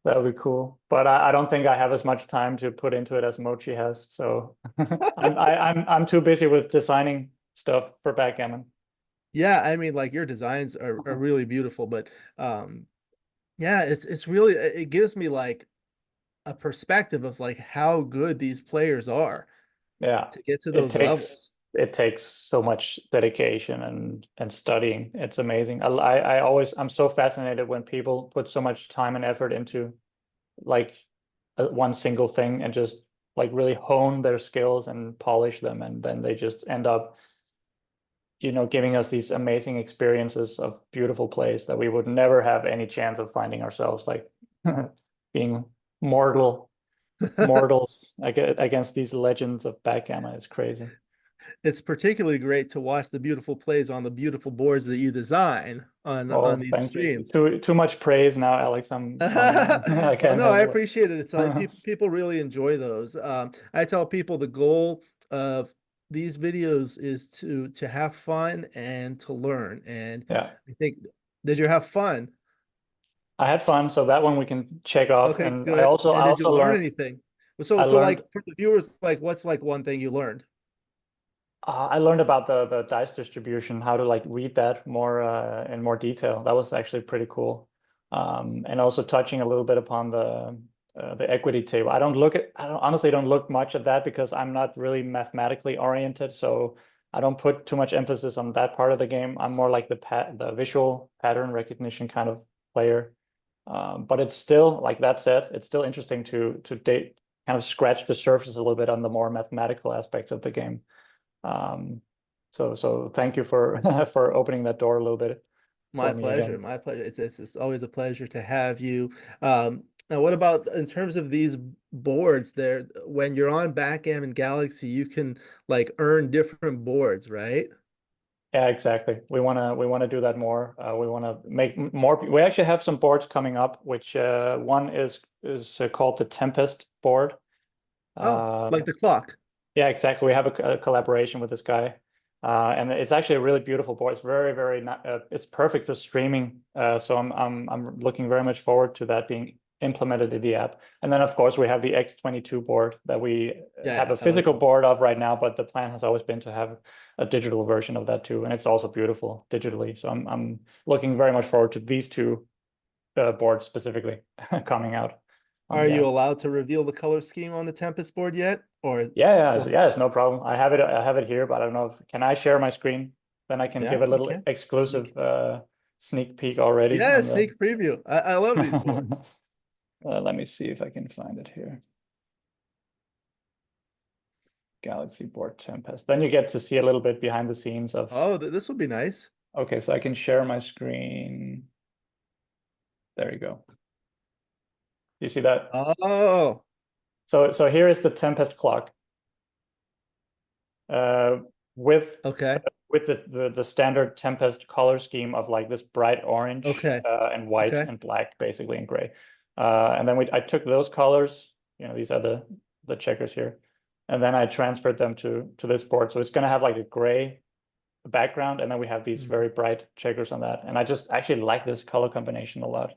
B: That would be cool. But I don't think I have as much time to put into it as Mochi has. So I'm too busy with designing stuff for backgammon.
A: Yeah, I mean, like your designs are really beautiful, but um, yeah, it's really it gives me like a perspective of like how good these players are
B: Yeah,
A: to get to
B: it
A: those
B: takes
A: levels.
B: it takes so much dedication and studying. It's amazing. I always I'm so fascinated when people put so much time and effort into like one single thing and just like really hone their skills and polish them, and then they just end up, giving us these amazing experiences of beautiful plays that we would never have any chance of finding ourselves, like being mortals against these legends of backgammon is crazy.
A: It's particularly great to watch the beautiful plays on the beautiful boards that you design on
B: Oh,
A: these
B: thank you.
A: streams.
B: Too much praise now, Alex. I
A: Well,
B: can't
A: no, I
B: handle it.
A: appreciate it. It's like people really enjoy those. I tell people the goal of these videos is to have fun and to learn. And
B: Yeah,
A: I think, did you have fun?
B: I had fun, so that one we can check off.
A: Okay,
B: And I
A: good.
B: also I
A: And did you
B: also
A: learn
B: learned
A: anything?
B: I
A: So
B: learned
A: like for the viewers, like what's like one thing you learned?
B: I learned about the dice distribution, how to like read that more in more detail. That was actually pretty cool. And also touching a little bit upon the equity table. I don't honestly don't look much at that because I'm not really mathematically oriented, so I don't put too much emphasis on that part of the game. I'm more like the visual pattern recognition kind of player. But it's still, like that said, it's still interesting to date kind of scratch the surface a little bit on the more mathematical aspects of the game. Um, so thank you for for opening that door a little bit for
A: My
B: me
A: pleasure.
B: again.
A: My pleasure. It's always a pleasure to have you. Now, what about in terms of these boards there? When you're on Backgammon Galaxy, you can like earn different boards, right?
B: Yeah, exactly. We wanna do that more. We want to make more. We actually have some boards coming up, which one is called the Tempest board.
A: Oh,
B: Uh,
A: like the clock.
B: Yeah, exactly. We have a collaboration with this guy, and it's actually a really beautiful board. It's very it's perfect for streaming. So I'm looking very much forward to that being implemented in the app. And then of course we have the X22 board that we
A: Yeah,
B: have
A: yeah,
B: a
A: I like
B: physical
A: those.
B: board of right now, but the plan has always been to have a digital version of that too, and it's also beautiful digitally. So I'm looking very much forward to these two boards specifically coming out on
A: Are
B: the
A: you
B: app.
A: allowed to reveal the color scheme on the Tempest board yet? Or
B: Yeah, it's no problem. I have it here, but I don't know if can I share my screen? Then I can give
A: yeah,
B: a
A: you
B: little
A: can. You
B: exclusive
A: can.
B: sneak peek already
A: Yeah,
B: on the
A: sneak preview. I love these boards.
B: let me see if I can find it here. Galaxy Board Tempest. Then you get to see a little bit behind the scenes of,
A: Oh, this will be nice.
B: okay, so I can share my screen. There you go. Do you see that?
A: Oh,
B: So here is the Tempest clock uh, with
A: okay.
B: with the standard Tempest color scheme of like this bright orange
A: Okay.
B: and white
A: Okay.
B: and black, basically, and gray. And then I took those colors, these are the checkers here, and then I transferred them to this board. So it's going to have like a gray background, and then we have these
A: Mhm.
B: very bright checkers on that. And I just actually like this color combination a lot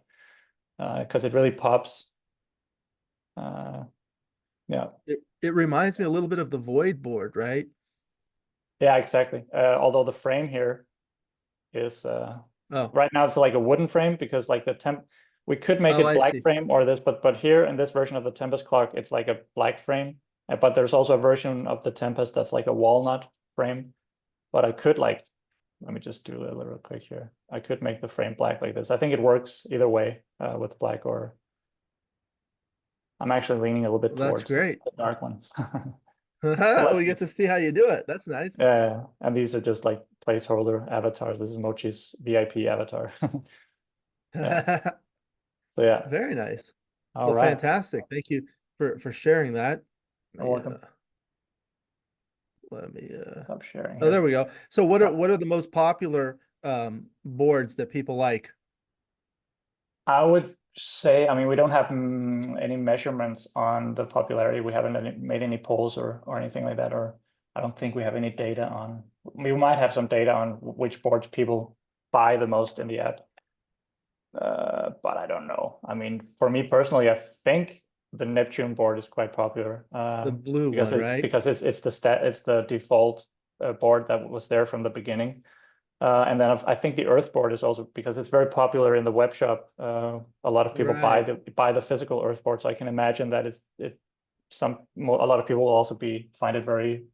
B: because it really pops. Yeah,
A: It reminds me a little bit of the Void board, right?
B: yeah, exactly. Although the frame here is
A: Oh,
B: right now it's like a wooden frame because like the temp we could make
A: oh,
B: it
A: I
B: black
A: see.
B: frame or this, but here in this version of the Tempest clock, it's like a black frame. But there's also a version of the Tempest that's like a walnut frame. But I could like, let me just do a little real quick here. I could make the frame black like this. I think it works either way with black or I'm actually leaning a little bit
A: Well, that's
B: towards the
A: great.
B: dark one. But let's
A: We
B: see.
A: get to see how you do it. That's nice.
B: Yeah, and these are just like placeholder avatars. This is Mochi's VIP avatar. Yeah. So yeah.
A: Very nice.
B: All
A: Well,
B: right.
A: fantastic. Thank you for sharing that.
B: You're
A: Let me
B: welcome.
A: let me
B: Stop sharing
A: oh, there
B: here.
A: we go. So what are
B: Uh,
A: what are the most popular boards that people like?
B: I would say, I mean, we don't have any measurements on the popularity. We haven't made any polls or anything like that, or I don't think we have any data on. We might have some data on which boards people buy the most in the app, but I don't know. I mean, for me personally, I think the Neptune board is quite popular
A: The blue one, right?
B: because it's the default board that was there from the beginning. And then I think the Earth board is also because it's very popular in the web shop. A lot of people
A: Right.
B: buy the physical Earth board, so I can imagine that a lot of people will also find it very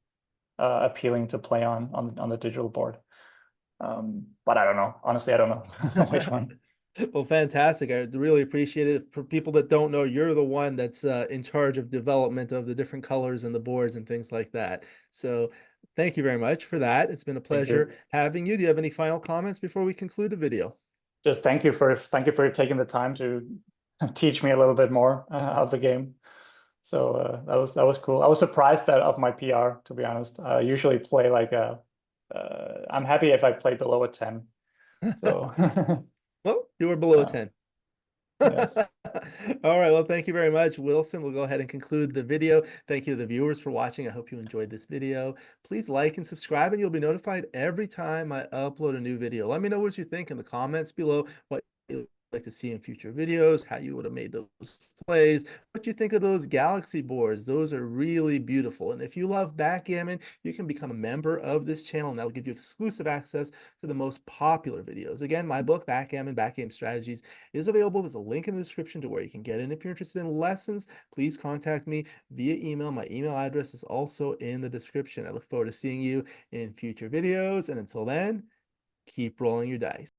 B: appealing to play on the digital board. But I don't know. Honestly, I don't know which one.
A: Well, fantastic. I really appreciate it. For people that don't know, you're the one that's in charge of development of the different colors and the boards and things like that. So thank you very much for that. It's been a
B: Thank
A: pleasure
B: you.
A: having you. Do you have any final comments before we conclude the video?
B: Just thank you for taking the time to teach me a little bit more of the game. So that was cool. I was surprised that of my PR, to be honest. I usually play like I'm happy if I play below a 10. So
A: Well, you were below
B: uh,
A: 10.
B: yes,
A: All right. Well, thank you very much, Wilson. We'll go ahead and conclude the video. Thank you to the viewers for watching. I hope you enjoyed this video. Please like and subscribe, and you'll be notified every time I upload a new video. Let me know what you think in the comments below, what you'd like to see in future videos, how you would have made those plays, what you think of those galaxy boards. Those are really beautiful. And if you love backgammon, you can become a member of this channel, and that'll give you exclusive access to the most popular videos. Again, my book, Backgammon, Backgame Strategies, is available. There's a link in the description to where you can get in. If you're interested in lessons, please contact me via email. My email address is also in the description. I look forward to seeing you in future videos. And until then, keep rolling your dice.